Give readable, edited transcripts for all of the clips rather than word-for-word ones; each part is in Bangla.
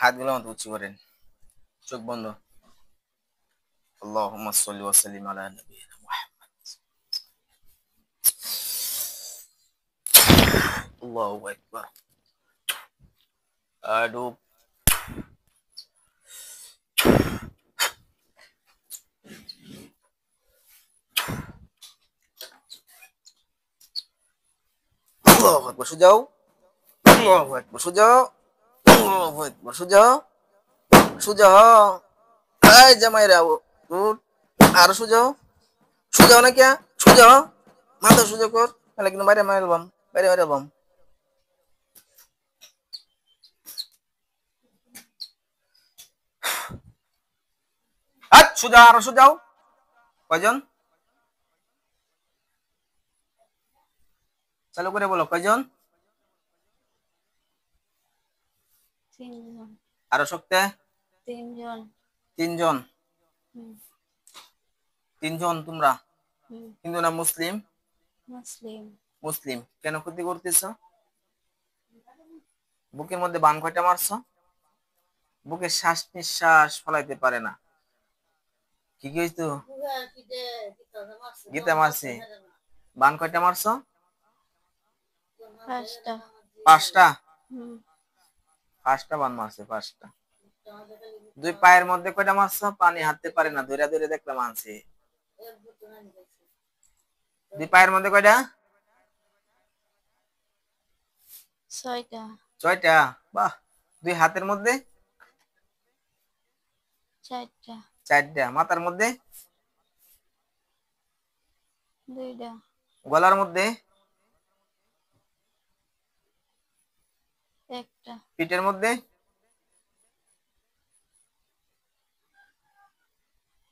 হাতগুলো মতো উঁচু করেন, চোখ বন্ধ। আল্লাহুম্মা সাল্লি ওয়া সাল্লিম আলা নাবিয়িনা মুহাম্মদ। আল্লাহু আকবার। আডু আল্লাহু আকবার, সুজাও। আল্লাহু আকবার, সুজাও। আল্লাহু আকবার, সুজাও। সুজাও। এই জামাইরা উঠ, আরো সুজাও। সুজাও না কিয়া, সুজাও। মাথা সুজা কর, তাহলে কিন্তু বাইরে মারবাম, বাইরে মারবাম। হাত সুজাও, আরো সুজাও। কয়জন? চালু করে বলো, কয়জন? তিনজন। আরো শক্তে। তিনজন। তিনজন। তিনজন তোমরা হিন্দু না মুসলিম? মুসলিম। মুসলিম। কেন ক্ষতি করতেছ? বুকের মধ্যে বান কয়টা মারছো? বুকে শ্বাস নিঃশ্বাস ফলাইতে পারে না। কি কি হইতো? গীতা মারছি। বান কয়টা মারছো? 5টা। 5টা? 5টা বান মারছে, 5টা। দুই পায়ের মধ্যে কয়টা মারছো? পানি হাঁটতে পারে না, ধরে ধরে দেখলাম আনছি। দুই পায়ের মধ্যে কয়টা? 6টা। 6টা? বাহ। দুই হাতের মধ্যে? 4টা। 4টা। মাথার মধ্যে? 2টা। গলার মধ্যে? 1টা। পিঠের মধ্যে?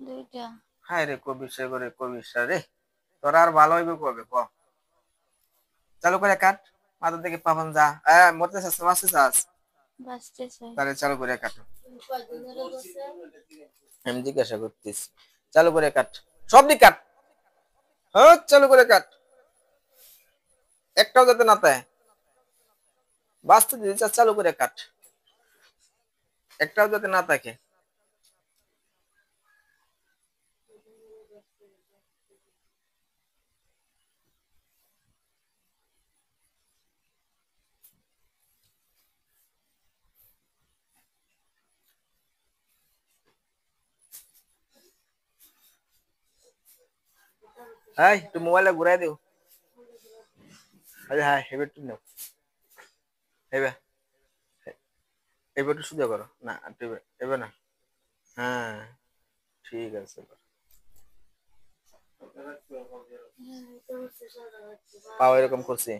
2টা। হায় রে কবির করে কবির রে, তোরা আর ভালো হইবে কবে ক? চালু করে কাট, মাথা থেকে পাবন যা। মরতে চাস, বাঁচতে চাস? বাঁচতে চাই। তাহলে চালু করে কাটো। আমি জিজ্ঞাসা করতেছি, চালু করে কাট, সব দিক কাট। হ্যাঁ, চালু করে কাট, একটাও যাতে না পায়। বাঁচতে দিতে চাস, চালু করে কাট, একটাও যাতে না থাকে। হ্যাঁ, একটু মোবাইলে ঘুরাই দিও। আরে হ্যাঁ, এবার একটু নাও, এবার এবার একটু সোজা করো না, এবার না। হ্যাঁ, ঠিক আছে। পাও এরকম করছি।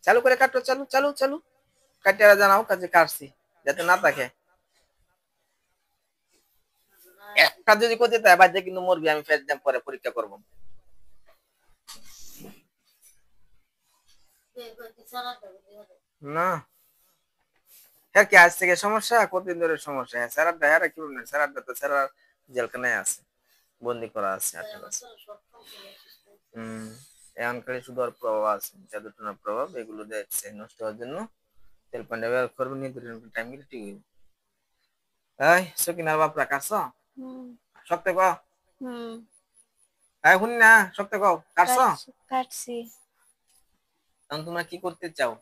চালু করে কাটো, চালু চালু চালু কাটিয়া জানাও কাজে কাটছি, যাতে না থাকে। একটা যদি করতে তাই বাজে কিন্তু মরবি, আমি ফের দাম পরে পরীক্ষা করবো। না হ্যাঁ, কি আজ থেকে সমস্যা? কতদিন ধরে সমস্যা? হ্যাঁ, স্যারারটা হ্যাঁ কি বলবেন, স্যারারটা তো স্যারার জেলখানায় আছে, বন্দি করা আছে 8 বছর। এখনকার শুধু আর প্রভাব আছে, জাদুটনার প্রভাব, এগুলো দেখছে নষ্ট হওয়ার জন্য তেল পান্ডা ব্যবহার করবেন, নিয়ে টাইম গেলে ঠিক হইবে। এই সকিনার বাপরা কাটছ? সত্যি কও। এই শুনি না, সত্যি কও কাটছ? কাটছি। এখন তোমরা কি করতে চাও?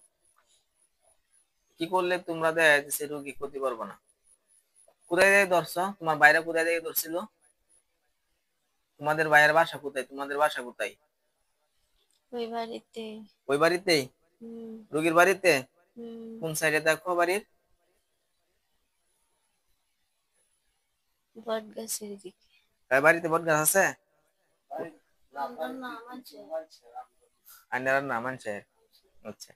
কি করলে তোমরা দেয় সে রোগী ক্ষতি করবো না? কোথায় থেকে ধরছ? তোমার বাইরে কোথায় থেকে ধরছিল? তোমাদের বাইরের বাসা কোথায়? তোমাদের বাসা কোথায়? ওই বাড়িতে। ওই বাড়িতেই? রোগীর বাড়িতে? কোন সাইডে দেখো বাড়ির? বট গাছের দিকে। এই বাড়িতে বট গাছ আছে? আইনার নাম আনছে। আচ্ছা,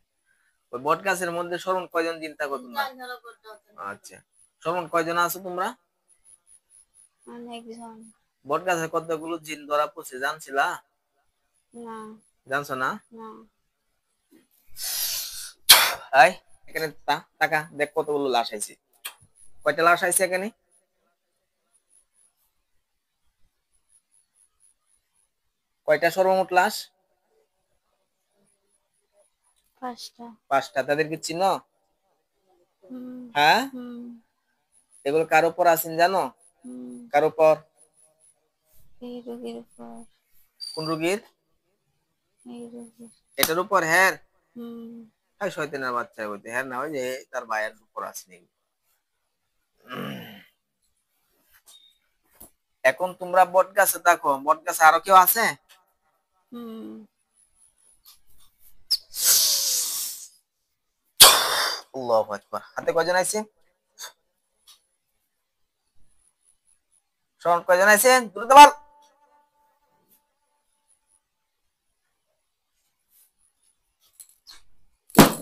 ওই বট গাছের মধ্যে শ্রবণ কয়জন দিন থাকো তোমরা? আচ্ছা, শ্রবণ কয়জন আছো তোমরা? অনেকজন। বট গাছে কতগুলো জিন ধরা পড়ছে জানছিলা? না। জানছো না? না। এই এখানে টাকা দেখ, কতগুলো লাশ আইছে। কয়টা লাশ আইছে এখানে? কয়টা সর্বমোট লাশ? 5টা। 5টা। তাদেরকে চিনো? হুম হ্যাঁ, হুম এগুলো কার উপর আছেন জানো? হুম কার উপর? এই রোগীর উপর। কোন রোগীর? এই রোগীর। এটার উপর? হ্যাঁ। হুম হ্যাঁ, শয়তানের বাচ্চা বলতে হ্যাঁ না, ওই যে তার ভাইয়ের উপর আছেন। এখন তোমরা বট গাছে দেখো, বট গাছে আরো কেউ আছে? হুম আল্লাহু আকবার। হাতে কয়জন আছে? শোন, কয়জন আছেন দ্রুত বল।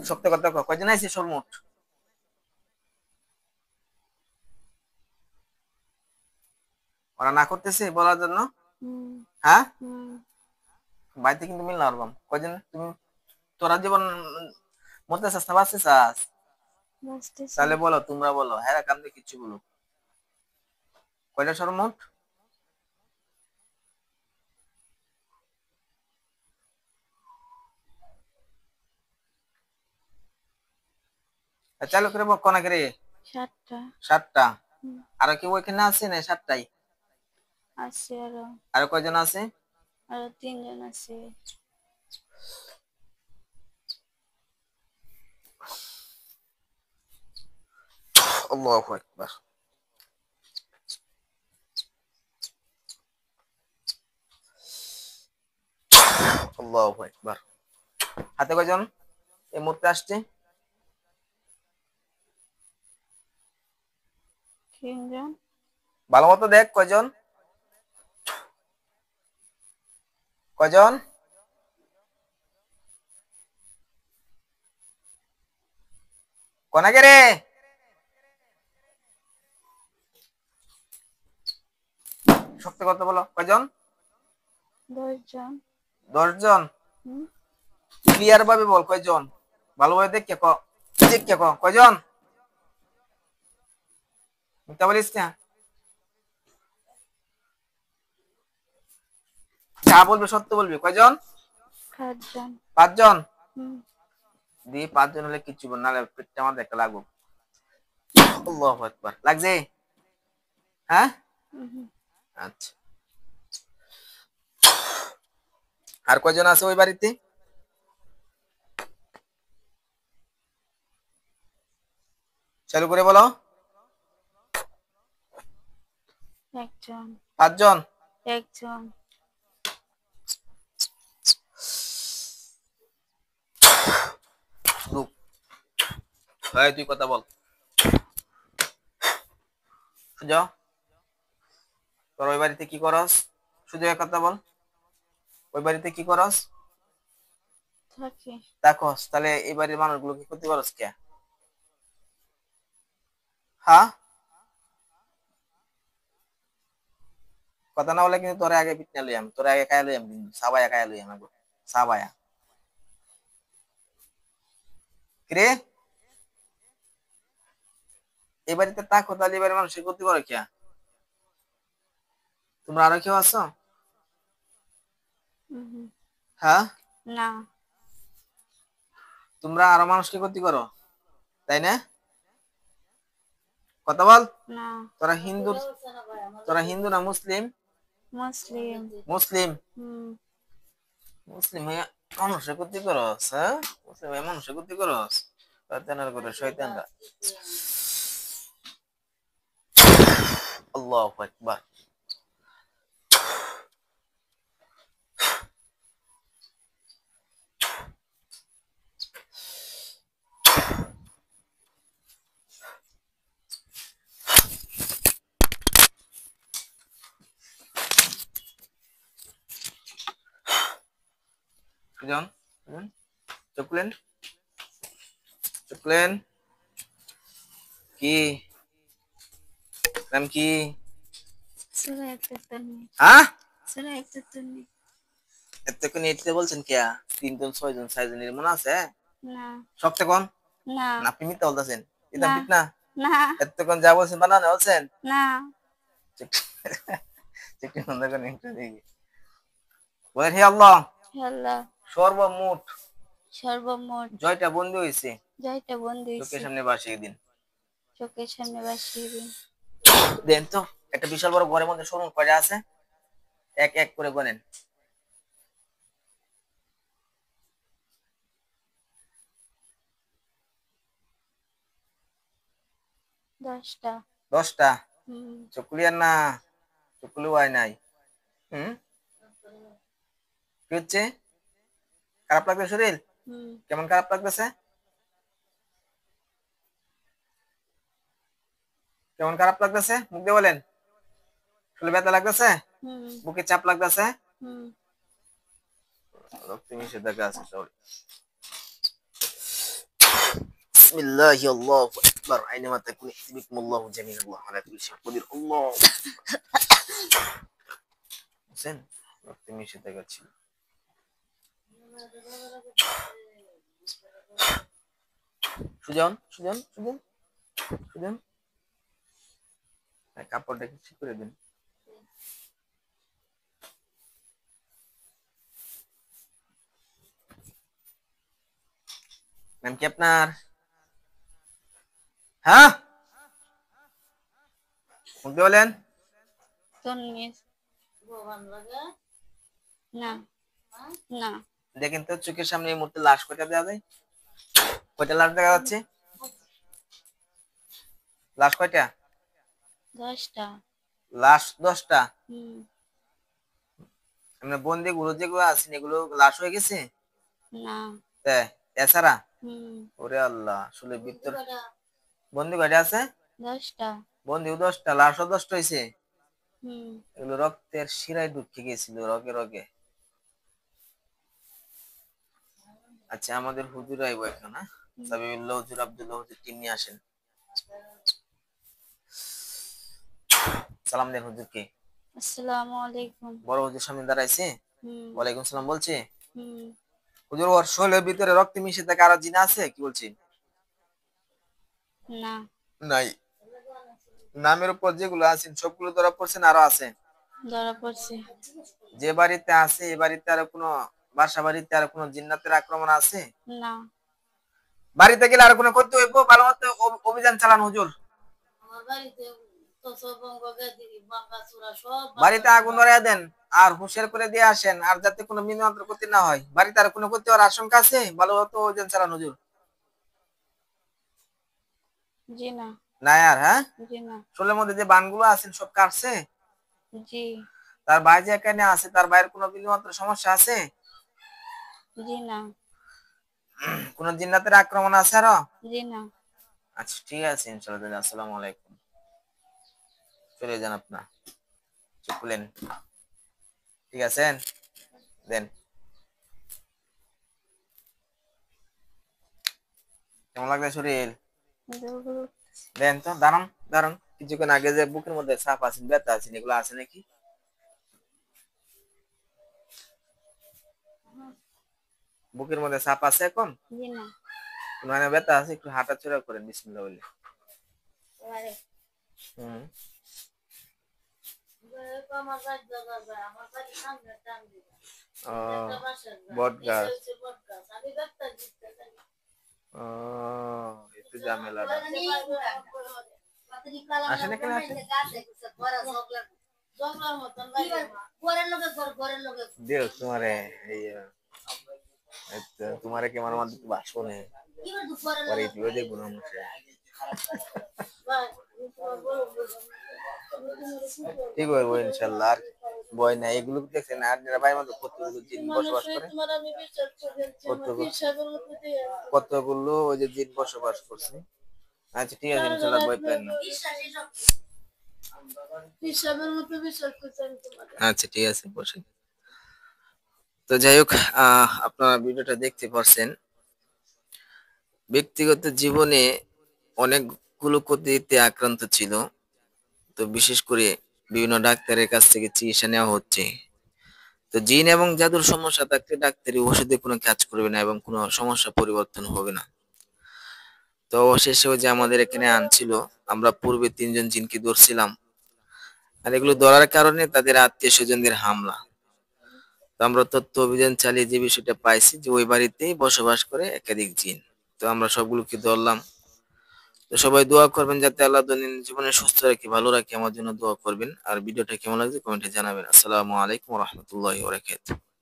সত্য কথা কও, কয়জন আছে সর্বমোট? ওরা না করতেছে বলার জন্য? হুম হ্যাঁ, হুম বাড়িতে কিন্তু মিল না পারবাম। কয়জন তুমি? তোরা জীবন মরতে চাস না বাঁচতে চাস? বুঝতেছি। তাহলে বলো, তোমরা বলো, হ্যাঁ কান্দে কিচ্ছু বলো। কয়টা সর্বমোট? চালু করে বক না করে। 7টা। 7টা। হুম, আর কেউ ওইখানে আছে না? 7টাই। আছে আরো। আর কয়জন আছে? আরো 3জন আছে। আল্লাহু আকবার। আল্লাহু আকবার। হাতে কয়জন এই মুহূর্তে আসছে? 3জন। ভালো মতো দেখ কয়জন। কয়জন? কনাকে রে? সত্য কথা বলো, কয়জন? 10জন। 10জন। হুম ক্লিয়ার ভাবে বল কয়জন। ভালোভাবে দেখে ক, দেখে ক কয়জন। মিথ্যা বলিস না। যা বলবে সত্য বলবি। কয়জন? 5জন। 5জন। হুম দিয়ে 5জন হলে কিচ্ছু বল, নাহলে পেটটা আমার একটা লাগবো। আল্লাহু আকবার। লাগছে? হ্যাঁ, হুম আচ্ছা। আর কয়জন আছে ওই বাড়িতে? চালু করে বলো। 1জন। 5জন। 1জন। রূপ, ভাই তুই কথা বল। সুজা, তোর ওই বাড়িতে কি করস? শুধু এক কথা বল, ওই বাড়িতে কি করস? থাকি। দেখোস, তাহলে এই বাড়ির মানুষগুলো কি ক্ষতি করস কে? হ্যাঁ, কথা না বলে কিন্তু তোরে আগে পিটনা লইয়াম, তোরে আগে খায়া লইয়াম, কিন্তু সাবায়া খায়া লইয়াম আগে। সাবায়া। কিরে, এই বাড়িতে থাকো, তাহলে এই বাড়ির মানুষের ক্ষতি করে কে? তোমরা আরো কেউ আছো? হুম হ্যাঁ, না। তোমরা আরো মানুষকে ক্ষতি করো, তাই না? কথা বল। না। তোরা হিন্দু, তোরা হিন্দু না মুসলিম? মুসলিম। মুসলিম। হুম মুসলিম হয়ে মানুষের ক্ষতি করস? হ্যাঁ, মুসলিম হয়ে মানুষের ক্ষতি করস? শয়তানের করে শয়তানরা। আল্লাহু আকবার। জন, চুকলেন, চুকলেন। কি নাম কি? সুরা একটা তন্নি। হ্যাঁ, সুরা একটা তন্নি। এতক্ষণ এটতে বলছেন কে? 3জন 6জন 6জন এর মনে আছে? না। সবটা কোন? না। না আপনি মিথ্যা বলতেছেন, এটা না। ঠিক না। না। এতক্ষণ যা বলছেন বানানো বলছেন। না। চিকন বন্ধ করেন একটু দেখি। বলেন হে আল্লাহ, হে আল্লাহ, সর্বমোট সর্বমোট জয়টা বন্ধ হয়েছে জয়টা বন্ধ চোখের হয়েছে সামনে বাসিয়ে দিন। চোখের সামনে ভাসিয়ে দিন। দেন তো একটা বিশাল বড় ঘরের মধ্যে শুনুন কয়টা আছে, এক এক করে গনেন। 10টা। 10টা। হুম। চোখ ক্লিয়ার না? চোখ খুলে হয় নাই। হুম, কি হচ্ছে? খারাপ লাগছে শরীর? হুম। কেমন খারাপ লাগতেছে? কেমন খারাপ লাগতেছে? মুখ দিয়ে বলেন। শরীরে ব্যথা লাগতেছে? হুম। বুকে চাপ লাগতেছে? হুম। রক্ত মিশে দেখা আছে সরি। বিসমিল্লাহি আল্লাহু আকবার। আইনামা তাকুন ইসমিকুমুল্লাহু জামিআন আল্লাহু আলা কুল্লি শাইইন কাদির। আল্লাহ। বুঝছেন? রক্ত মিশে দেখাচ্ছি। সুজন, সুজন, সুজন, সুজন। কাপড়টা ঠিক করে দিন। নাম কি আপনার? হ্যাঁ, মুখ দিয়ে বলেন। তন্নিস। না, না। দেখেন তো চোখের সামনে এই মুহূর্তে লাশ কয়টা দেওয়া যায়? কয়টা লাশ দেখা যাচ্ছে? লাশ কয়টা? 10টা। লাশ 10টা। হুম। আমরা বন্দি গুলো যেগুলো আছেন এগুলো লাশ হয়ে গেছে? না। তাই এছাড়া? হুম। ওরে আল্লাহ, আসলে ভিতর বন্দি কয়টা আছে? 10টা। বন্দিও 10টা, লাশও 10টা হয়েছে। হুম। এগুলো রক্তের শিরায় ঢুকে গেছিল, রগে রগে। আচ্ছা, আমাদের হুজুর আইব এখন, হ্যাঁ? সাবিউল্লাহ হুজুর, আব্দুল্লাহ হুজুর, টিম নিয়ে আসেন। সালাম দেন হুজুরকে। আসসালামু আলাইকুম। বড় হুজুর সামনে দাঁড়াইছে। হুম। ওয়ালাইকুম সালাম বলছে। হুম। হুজুর ওর শরীরের ভিতরে রক্তে মিশে থাকে আরো জিন আছে কি বলছি? না। নাই। নামের উপর যেগুলো আছেন সবগুলো ধরা পড়ছেন আরো আছে? ধরা পড়ছে। যে বাড়িতে আছে এই বাড়িতে আরো কোনো বাসা বাড়িতে আরো কোনো জিন্নাতের আক্রমণ আছে? না। বাড়িতে গেলে আরো কোনো করতে হইব, ভালো মতো অভিযান চালান হুজুর। বাড়িতে আগুন ধরাইয়া দেন আর হুঁশিয়ার করে দিয়ে আসেন, আর যাতে কোনো মিনমাত্র ক্ষতি না হয়। বাড়িতে আর কোনো ক্ষতি হওয়ার আশঙ্কা আছে? ভালো মতো অভিযান চালান হুজুর। জি না। না আর, হ্যাঁ? জি না। শরীরের মধ্যে যে বানগুলো আছেন সব কাটছে? জি। তার ভাই যে এখানে আছে তার ভাইয়ের কোনো বিন্দুমাত্র সমস্যা আছে? জি না। কোন জিন্নাতের আক্রমণ আছে আরো? জি না। আচ্ছা ঠিক আছে ইনশাআল্লাহ। আসসালামু আলাইকুম। চলে যান আপনার। চুপ খুলেন। ঠিক আছেন? দেন। কেমন লাগছে শরীর? দেন তো, দাঁড়ান দাঁড়ান। কিছুক্ষণ আগে যে বুকের মধ্যে চাপ আছেন, ব্যথা আছেন, এগুলো আছে নাকি? বুকের মধ্যে চাপ আছে এখন? জি না। মানে ব্যথা আছে? একটু হাঁটাচলা করেন বিসমিল্লাহ বলে। হুম। ও, বট গাছ। ও, একটু ঝামেলা না। আসেন এখানে আসেন। দিও তোমারে এই তোমারে কি আমার মধ্যে বাসবো না? পরে ইউটিউবে দেখবো না মানুষে। ঠিক হইবো ইনশাল্লাহ। আর ভয় নাই, এগুলো দেখছেন আর যারা ভাই মধ্যে কতগুলো জিন বসবাস করে, কতগুলো ওই যে জিন বসবাস করছে। আচ্ছা ঠিক আছে ইনশাল্লাহ, ভয় পেন না। আচ্ছা ঠিক আছে, বসেন। তো যাই হোক, আপনারা ভিডিওটা দেখতে পারছেন। ব্যক্তিগত জীবনে অনেকগুলো ক্ষতিতে আক্রান্ত ছিল। তো বিশেষ করে বিভিন্ন ডাক্তারের কাছ থেকে চিকিৎসা নেওয়া হচ্ছে। তো জিন এবং জাদুর সমস্যা থাকলে ডাক্তারি ওষুধে কোনো কাজ করবে না এবং কোনো সমস্যা পরিবর্তন হবে না। তো অবশেষে ওই যে আমাদের এখানে আনছিল, আমরা পূর্বে 3জন জিনকে ধরছিলাম। আর এগুলো ধরার কারণে তাদের আত্মীয় স্বজনদের হামলা। তো আমরা তথ্য অভিযান চালিয়ে যে বিষয়টা পাইছি যে ওই বাড়িতেই বসবাস করে একাধিক জিন। তো আমরা সবগুলোকে ধরলাম। তো সবাই দোয়া করবেন যাতে আল্লাহ দৈনন্দিন জীবনে সুস্থ রাখি, ভালো রাখি, আমার জন্য দোয়া করবেন। আর ভিডিওটা কেমন লাগছে কমেন্টে জানাবেন। আসসালামু আলাইকুম ওয়া রাহমাতুল্লাহি ওয়া বারাকাতুহু।